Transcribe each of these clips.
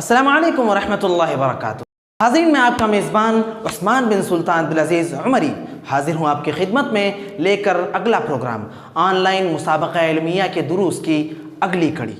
السلام علیکم ورحمۃ اللہ وبرکاتہ۔ حاضرین، میں آپ کا میزبان عثمان بن سلطان عبدالعزیز عمری حاضر ہوں آپ کی خدمت میں لے کر اگلا پروگرام آن لائن مسابقہ علمیہ کے دروس کی اگلی کڑی۔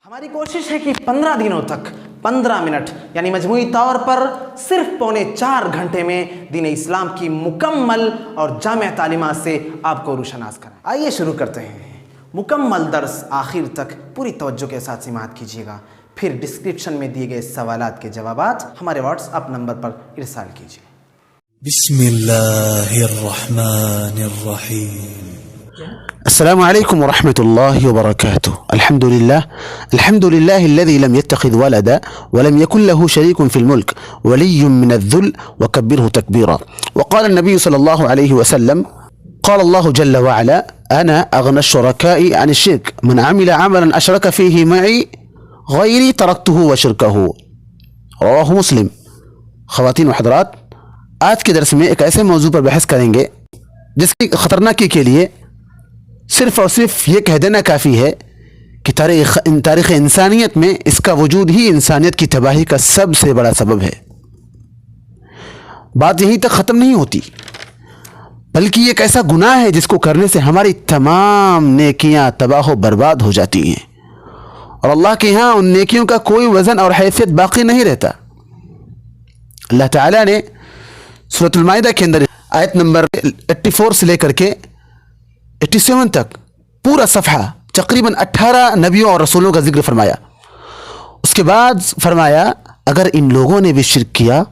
ہماری کوشش ہے کہ 15 دنوں تک 15 منٹ یعنی مجموعی طور پر صرف پونے 4 گھنٹے میں دین اسلام کی مکمل اور جامع تعلیمات سے آپ کو روشناس کریں۔ آئیے شروع کرتے ہیں۔ مکمل درس آخر تک پوری توجہ کے ساتھ سماعت کیجیے گا، پھر ڈسکرپشن میں دیے گئے سوالات کے جوابات ہمارے واٹس اپ نمبر پر ارسال کیجیے۔ بسم اللہ الرحمن الرحیم۔ السلام عليكم ورحمة الله وبركاته. الحمد لله الذي لم يتخذ ولدا ولم يكن له شريك في الملك ولي من الذل وكبره تكبيرا. وقال النبي صلى الله عليه وسلم: قال الله جل وعلا: أنا أغنى الشركاء عن الشرك من عمل عملا أشرك فيه معي غيري تركته وشركه. رواه مسلم۔ خواتین و حضرات، آج کے درس میں ایک ایسے موضوع پر بحث کریں گے جس کی خطرناکی کے لیے صرف اور صرف یہ کہہ دینا کافی ہے کہ تاریخ انسانیت میں اس کا وجود ہی انسانیت کی تباہی کا سب سے بڑا سبب ہے۔ بات یہیں تک ختم نہیں ہوتی، بلکہ یہ ایک ایسا گناہ ہے جس کو کرنے سے ہماری تمام نیکیاں تباہ و برباد ہو جاتی ہیں، اور اللہ کے ہاں ان نیکیوں کا کوئی وزن اور حیثیت باقی نہیں رہتا۔ اللہ تعالیٰ نے سورۃ المائدہ کے اندر آیت نمبر 84 سے لے کر کے 87 تک پورا صفحہ تقریباً 18 نبیوں اور رسولوں کا ذکر فرمایا۔ اس کے بعد فرمایا اگر ان لوگوں نے بھی شرک کیا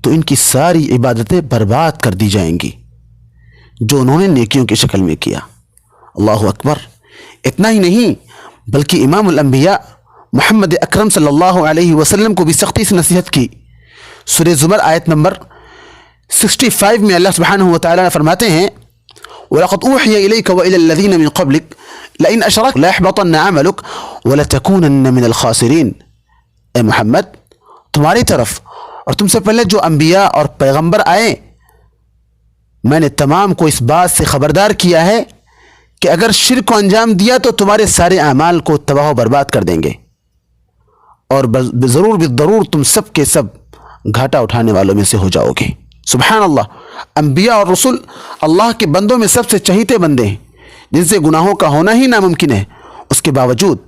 تو ان کی ساری عبادتیں برباد کر دی جائیں گی جو انہوں نے نیکیوں کی شکل میں کیا۔ اللہ اکبر۔ اتنا ہی نہیں بلکہ امام الانبیاء محمد اکرم صلی اللہ علیہ وسلم کو بھی سختی سے نصیحت کی۔ سورہ زمر آیت نمبر 65 میں اللہ سبحانہ وتعالی فرماتے ہیں: وَلَقَدْ أُوحِيَ إِلَيْكَ وَإِلَى الَّذِينَ مِن قَبْلِكَ لَئِنْ أَشْرَكْتَ لَيَحْبَطَنَّ عَمَلُكَ وَلَتَكُونَنَّ مِنَ الْخَاسِرِينَ۔ اے محمد، تمہاری طرف اور تم سے پہلے جو انبیاء اور پیغمبر آئے، میں نے تمام کو اس بات سے خبردار کیا ہے کہ اگر شرک کو انجام دیا تو تمہارے سارے اعمال کو تباہ و برباد کر دیں گے، اور ضرور بالضرور تم سب کے سب گھاٹا اٹھانے والوں میں سے ہو جاؤ گے۔ سبحان اللہ۔ انبیاء اور رسول اللہ کے بندوں میں سب سے چہیتے بندے ہیں جن سے گناہوں کا ہونا ہی ناممکن ہے، اس کے باوجود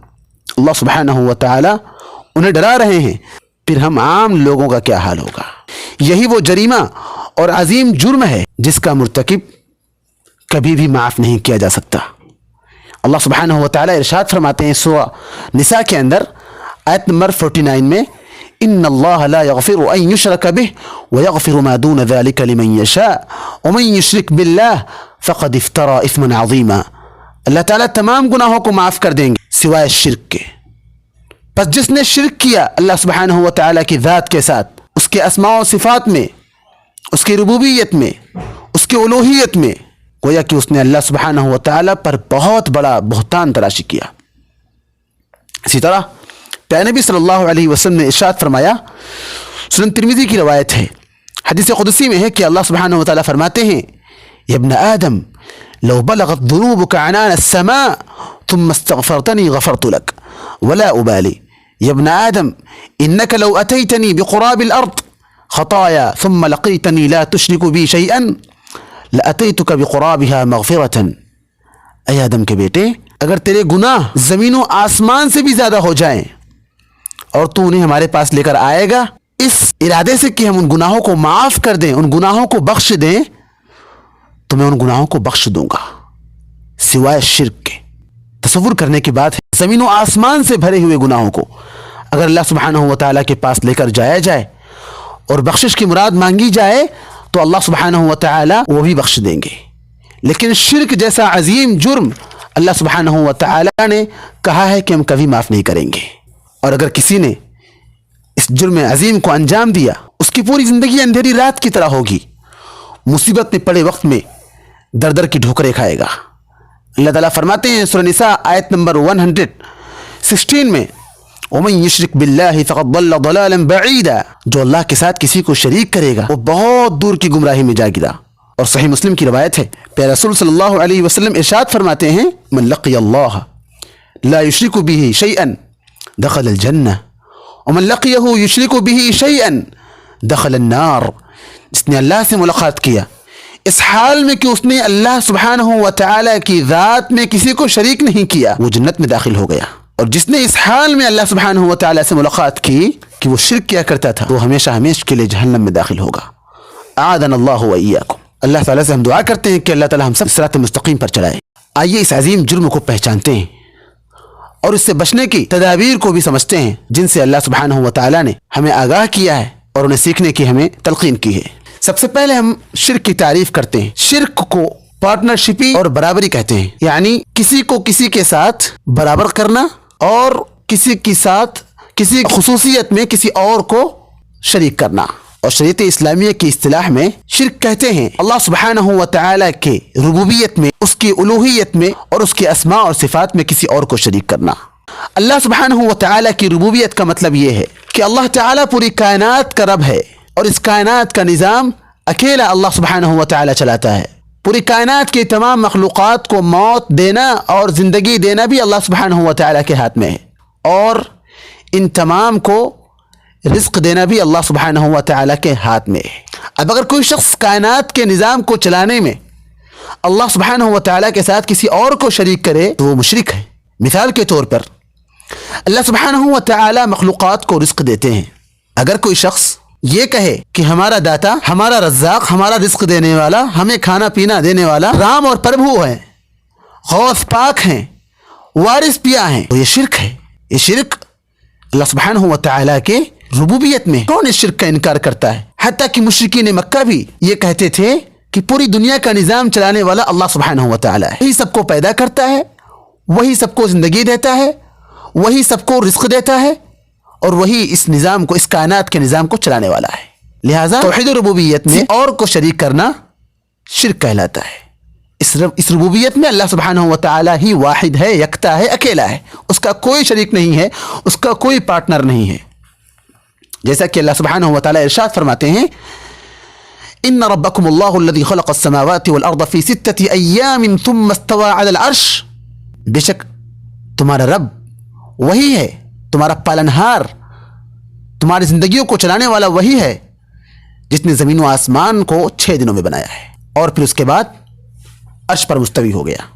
اللہ سبحانہ و تعالی انہیں ڈرا رہے ہیں۔ پھر ہم عام لوگوں کا کیا حال ہوگا؟ یہی وہ جریمہ اور عظیم جرم ہے جس کا مرتکب کبھی بھی معاف نہیں کیا جا سکتا۔ اللہ سبحانہ و تعالی ارشاد فرماتے ہیں سورہ نساء کے اندر آیت نمبر 49 میں: ان اللہ لا یغفر ان یشرک بہ ویغفر ما دون ذلک لمن یشاء ومن یشرک باللہ فقد افترى اثما عظیما۔ اللہ تعالیٰ تمام گناہوں کو معاف کر دیں گے سوائے شرک کے۔ پس جس نے شرک کیا اللہ سبحانہ و تعالیٰ کی ذات کے ساتھ، اس کے اسماء و صفات میں، اس کی ربوبیت میں، اس کی الوہیت میں، گویا کہ اس نے اللہ سبحانہ و تعالیٰ پر بہت بڑا بہتان تراشی کیا۔ اسی طرح پیارے نبی صلی اللہ علیہ وسلم نے ارشاد فرمایا، سنن ترمذی کی روایت ہے، حدیث قدسی میں ہے کہ اللہ سبحانہ و تعالیٰ فرماتے ہیں: یا ابن آدم لو بلغت ذنوبك عنان السماء ثم استغفرتني غفرت لك ولا أبالي. يا ابن آدم إنك لو أتيتني بقراب الأرض خطايا ثم لقيتني لا تشرك بي شيئا لأتيتك بقرابها مغفرة. اے آدم کے بیٹے، اگر تیرے گناہ زمین و آسمان سے بھی زیادہ ہو جائیں اور تو انہیں ہمارے پاس لے کر آئے گا اس ارادے سے کہ ہم ان گناہوں کو معاف کر دیں، ان گناہوں کو بخش دیں، تو میں ان گناہوں کو بخش دوں گا سوائے شرک کے۔ تصور کرنے کی بات ہے، زمین و آسمان سے بھرے ہوئے گناہوں کو اگر اللہ سبحانہ و تعالیٰ کے پاس لے کر جایا جائے اور بخشش کی مراد مانگی جائے تو اللہ سبحانہ و تعالیٰ وہ بھی بخش دیں گے۔ لیکن شرک جیسا عظیم جرم اللہ سبحانہ و تعالیٰ نے کہا ہے کہ ہم کبھی معاف نہیں کریں گے، اور اگر کسی نے اس جرم عظیم کو انجام دیا اس کی پوری زندگی اندھیری رات کی طرح ہوگی، مصیبت میں پڑے وقت میں در در کی ٹھوکریں کھائے گا۔ اللہ تعالیٰ فرماتے ہیں سورہ نساء آیت نمبر 116 میں: وَمَن يُشْرِكْ بِاللَّهِ فَقَدْ ضَلَّ ضَلَالًا بَعِيدًا۔ جو اللہ کے ساتھ کسی کو شریک کرے گا وہ بہت دور کی گمراہی میں جا گرا۔ اور صحیح مسلم کی روایت ہے، پیارے رسول صلی اللہ علیہ وسلم ارشاد فرماتے ہیں: من لقی اللہ لا یشرک بہ شیئا دخل الجنہ ومن لقيه يشرك به شيئا دخل النار. جس نے اللہ سے ملاقات کیا اس حال میں کہ اس نے اللہ سبحانہ و تعالی کی ذات میں کسی کو شریک نہیں کیا وہ جنت میں داخل ہو گیا. اور جس نے اس حال میں اللہ سبحانہ و تعالی سے ملاقات کی کہ وہ شرک کیا کرتا تھا وہ ہمیشہ ہمیشہ کے لیے جہنم میں داخل ہوگا. اعاذنا اللہ و ایاکم. اللہ تعالیٰ سے ہم دعا کرتے ہیں کہ اللہ تعالیٰ ہم سب صراط مستقیم پر چلائے. آئیے اس عظیم جرم کو پہچانتے ہیں اور اس سے بچنے کی تدابیر کو بھی سمجھتے ہیں جن سے اللہ سبحانہ و تعالیٰ نے ہمیں آگاہ کیا ہے اور انہیں سیکھنے کی ہمیں تلقین کی ہے. سب سے پہلے ہم شرک کی تعریف کرتے ہیں. شرک کو پارٹنرشپی اور برابری کہتے ہیں، یعنی کسی کو کسی کے ساتھ برابر کرنا اور کسی کے ساتھ کسی خصوصیت میں کسی اور کو شریک کرنا. اور شریعت اسلامیہ کی اصطلاح میں شرک کہتے ہیں اللہ سبحانہ و تعالی کے ربوبیت میں، اس کی الوہیت میں اور اس کے اسماء اور صفات میں کسی اور کو شریک کرنا. اللہ سبحانہ و تعالی کی ربوبیت کا مطلب یہ ہے کہ اللہ تعالی پوری کائنات کا رب ہے اور اس کائنات کا نظام اکیلا اللہ سبحانہ و تعالی چلاتا ہے. پوری کائنات کی تمام مخلوقات کو موت دینا اور زندگی دینا بھی اللہ سبحانہ و تعالی کے ہاتھ میں ہے اور ان تمام کو رزق دینا بھی اللہ سبحانہ و تعالی کے ہاتھ میں ہے. اب اگر کوئی شخص کائنات کے نظام کو چلانے میں اللہ سبحانہ و تعالی کے ساتھ کسی اور کو شریک کرے تو وہ مشرک ہے. مثال کے طور پر اللہ سبحانہ و تعالی مخلوقات کو رزق دیتے ہیں. اگر کوئی شخص یہ کہے کہ ہمارا داتا، ہمارا رزاق، ہمارا رزق دینے والا، ہمیں کھانا پینا دینے والا رام اور پربھو ہیں، غوث پاک ہیں، وارث پیا ہیں، تو یہ شرک ہے. یہ شرک اللہ سبحانہ و تعالی کے ربوبیت میں کون اس شرک کا انکار کرتا ہے؟ حتیٰ کہ مشرکین مکہ بھی یہ کہتے تھے کہ پوری دنیا کا نظام چلانے والا اللہ سبحانہ و تعالی ہے. وہی سب کو پیدا کرتا ہے، وہی سب کو زندگی دیتا ہے، وہی سب کو رزق دیتا ہے اور وہی اس نظام کو، اس کائنات کے نظام کو چلانے والا ہے. لہٰذا توحید ربوبیت میں اور کو شریک کرنا شرک کہلاتا ہے. اس ربوبیت میں اللہ سبحانہ و تعالی ہی واحد ہے، یکتا ہے، اکیلا ہے، اس کا کوئی شریک نہیں ہے، اس کا کوئی پارٹنر نہیں ہے. جیسا کہ اللہ سبحانہ و تعالی ارشاد فرماتے ہیں ان ربکم اللہ الذی خلق السماوات والارض فی 6 ایام ثم استوى علی العرش. بے شک تمہارا رب وہی ہے، تمہارا پالنہار، تمہاری زندگیوں کو چلانے والا وہی ہے جس نے زمین و آسمان کو 6 دنوں میں بنایا ہے اور پھر اس کے بعد عرش پر مستوی ہو گیا.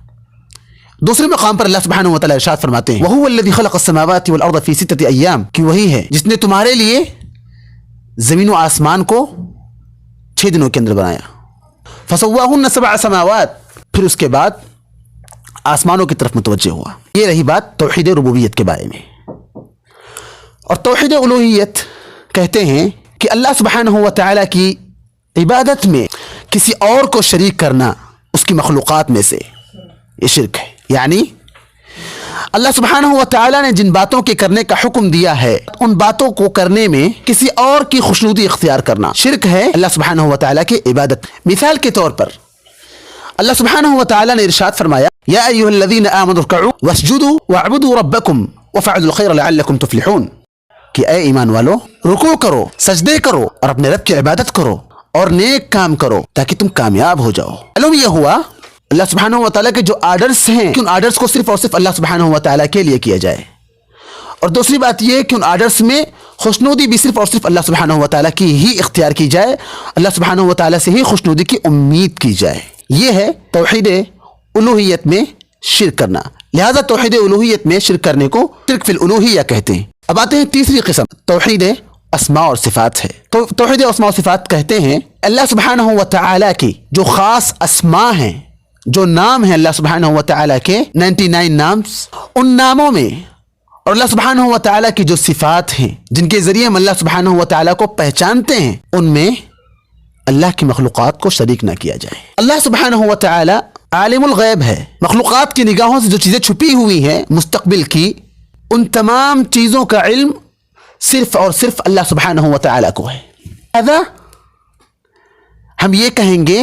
دوسرے مقام پر اللہ سبحانہ و تعالی ارشاد فرماتے ہیں وَهُوَ الَّذِي خَلَقَ السَّمَاوَاتِ وَالْأَرْضَ فِي 6 أَيَّامٍ کہ وہی ہے جس نے تمہارے لیے زمین و آسمان کو 6 دنوں کے اندر بنایا. فَسَوَّاهُنَّ 7 سماوات، پھر اس کے بعد آسمانوں کی طرف متوجہ ہوا. یہ رہی بات توحید ربوبیت کے بارے میں. اور توحید الوہیت کہتے ہیں کہ اللہ سبحانہ و تعالی کی عبادت میں کسی اور کو شریک کرنا اس کی مخلوقات میں سے یہ شرک ہے. یعنی اللہ سبحانہ و تعالی نے جن باتوں کے کرنے کا حکم دیا ہے ان باتوں کو کرنے میں کسی اور کی خوشنودی اختیار کرنا شرک ہے اللہ سبحانہ و تعالی کی عبادت. مثال کے طور پر اللہ سبحانہ و تعالی نے ارشاد فرمایا یا ایھا الذین آمنوا ارکعوا واسجدوا واعبدوا ربکم وافعلوا الخیر لعلکم تفلحون کہ اے ایمان والو رکوع کرو، سجدے کرو اور اپنے رب کی عبادت کرو اور نیک کام کرو تاکہ تم کامیاب ہو جاؤ. معلوم یہ ہوا اللہ سبحانہ و تعالیٰ کے جو آرڈرز ہیں کہ ان آرڈرز کو صرف اور صرف اللہ سبحانہ و تعالیٰ کے لیے کیا جائے. اور دوسری بات یہ کہ ان آرڈرز میں خوشنودی بھی صرف اور صرف اللہ سبحانہ و تعالیٰ کی ہی اختیار کی جائے، اللہ سبحانہ و تعالیٰ سے ہی خوشنودی کی امید کی جائے. یہ ہے توحید الوہیت میں شرک کرنا. لہذا توحید الوہیت میں شرک کرنے کو شرک فی الالوہیہ کہتے ہیں. اب آتے ہیں تیسری قسم، توحید اسماء اور صفات ہے. تو توحید اسماء اور صفات کہتے ہیں اللہ سبحانہ و تعالیٰ کی جو خاص اسماء ہیں، جو نام ہیں اللہ سبحانہ و تعالیٰ کے 99 نامز، ان ناموں میں اور اللہ سبحانہ و تعالیٰ کی جو صفات ہیں جن کے ذریعے ہم اللہ سبحانہ و تعالیٰ کو پہچانتے ہیں ان میں اللہ کی مخلوقات کو شریک نہ کیا جائے. اللہ سبحانہ و تعالیٰ عالم الغیب ہے، مخلوقات کی نگاہوں سے جو چیزیں چھپی ہوئی ہیں مستقبل کی، ان تمام چیزوں کا علم صرف اور صرف اللہ سبحانہ و تعالیٰ کو ہے. لہذا ہم یہ کہیں گے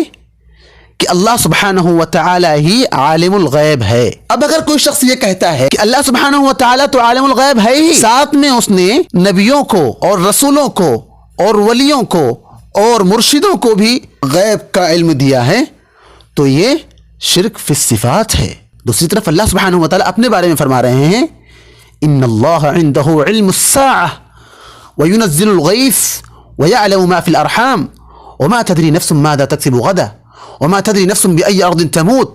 کہ اللہ سبحانہ و تعالی ہی عالم الغیب ہے. اب اگر کوئی شخص یہ کہتا ہے کہ اللہ سبحانہ و تعالی تو عالم الغیب ہے ہی، ساتھ میں اس نے نبیوں کو اور رسولوں کو اور ولیوں کو اور مرشدوں کو بھی غیب کا علم دیا ہے، تو یہ شرک فی الصفات ہے. دوسری طرف اللہ سبحانہ و تعالی اپنے بارے میں فرما رہے ہیں ان اللہ عنده علم الساعة وينزل الغيث ويعلم ما في الأرحام وما تدري نفس ماذا تكسب غدا وما تدري نفس بأي أرض تموت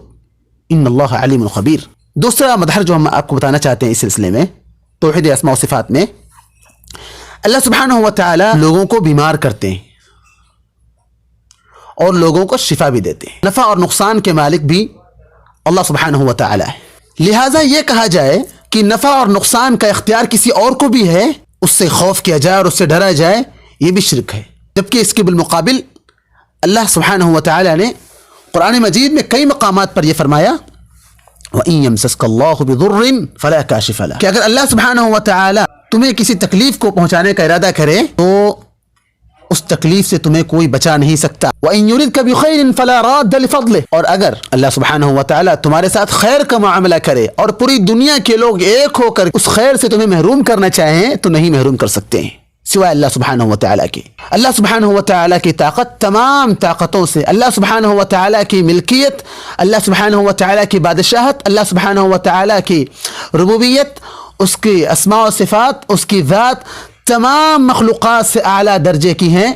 ان اللہ علیم خبیر. دوسرا مظہر جو ہم آپ کو بتانا چاہتے ہیں اس سلسلے میں توحید اسماء و صفات میں، اللہ سبحانہ و تعالی لوگوں کو بیمار کرتے ہیں اور لوگوں کو شفا بھی دیتے ہیں. نفع اور نقصان کے مالک بھی اللہ سبحانہ و تعالی ہے. لہٰذا یہ کہا جائے کہ نفع اور نقصان کا اختیار کسی اور کو بھی ہے، اس سے خوف کیا جائے اور اس سے ڈرا جائے، یہ بھی شرک ہے. جبکہ اس کے بالمقابل اللہ سبحانہ و تعالی نے قرآن مجید میں کئی مقامات پر یہ فرمایا وَإِن يَمْسَسْكَ اللَّهُ بِضُرٍّ فَلَا كَاشِفَ لَهُ، کہ اگر اللہ سبحانہ و تعالی تمہیں کسی تکلیف کو پہنچانے کا ارادہ کرے تو اس تکلیف سے تمہیں کوئی بچا نہیں سکتا. وَإِن يُرِدْكَ بِخَيْرٍ فَلَا رَادَّ لِفَضْلِهِ، اور اگر اللہ سبحانہ و تعالی تمہارے ساتھ خیر کا معاملہ کرے اور پوری دنیا کے لوگ ایک ہو کر اس خیر سے تمہیں محروم کرنا چاہیں تو نہیں محروم کر سکتے ہیں سوائے اللہ سبحانہ و تعالیٰ کے. اللہ سبحانہ و تعالیٰ کی طاقت تمام طاقتوں سے، اللہ سبحانہ و تعالیٰ کی ملکیت، اللہ سبحانہ و تعالیٰ کی بادشاہت، اللہ سبحانہ و تعالیٰ کی ربوبیت، اس کی اسماء و صفات، اس کی ذات تمام مخلوقات سے اعلیٰ درجے کی ہیں،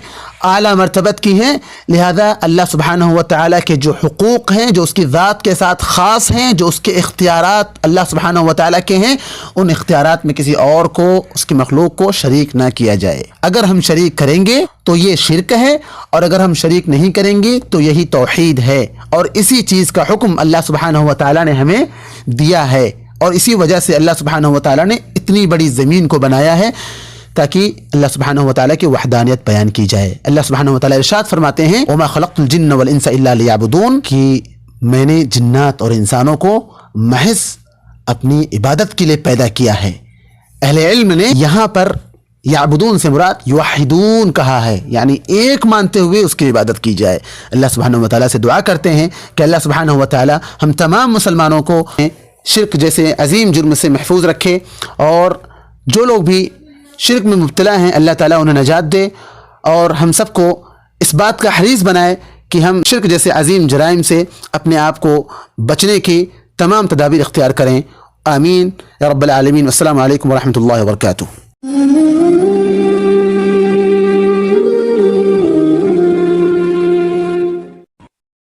اعلیٰ مرتبت کی ہیں. لہذا اللہ سبحانہ و تعالیٰ کے جو حقوق ہیں جو اس کی ذات کے ساتھ خاص ہیں، جو اس کے اختیارات اللہ سبحانہ و تعالیٰ کے ہیں، ان اختیارات میں کسی اور کو، اس کی مخلوق کو شریک نہ کیا جائے. اگر ہم شریک کریں گے تو یہ شرک ہے، اور اگر ہم شریک نہیں کریں گے تو یہی توحید ہے. اور اسی چیز کا حکم اللہ سبحانہ و تعالیٰ نے ہمیں دیا ہے، اور اسی وجہ سے اللہ سبحانہ و تعالیٰ نے اتنی بڑی زمین کو بنایا ہے تاکہ اللہ سبحانہ و تعالیٰ کی وحدانیت بیان کی جائے. اللہ سبحانہ و تعالیٰ ارشاد فرماتے ہیں وَمَا خَلَقْتُ الْجِنَّ وَالْإِنسَ إِلَّا لِيَعْبُدُونَ، کہ میں نے جنات اور انسانوں کو محض اپنی عبادت کے لیے پیدا کیا ہے. اہل علم نے یہاں پر یعبدون سے مراد یوحدون کہا ہے، یعنی ایک مانتے ہوئے اس کی عبادت کی جائے. اللہ سبحانہ و تعالیٰ سے دعا کرتے ہیں کہ اللہ سبحانہ و تعالیٰ ہم تمام مسلمانوں کو شرک جیسے عظیم جرم سے محفوظ رکھے، اور جو لوگ بھی شرک میں مبتلا ہیں اللہ تعالیٰ انہیں نجات دے، اور ہم سب کو اس بات کا حریص بنائے کہ ہم شرک جیسے عظیم جرائم سے اپنے آپ کو بچنے کی تمام تدابیر اختیار کریں. آمین یا رب العالمین. السلام علیکم ورحمۃ اللہ وبرکاتہ.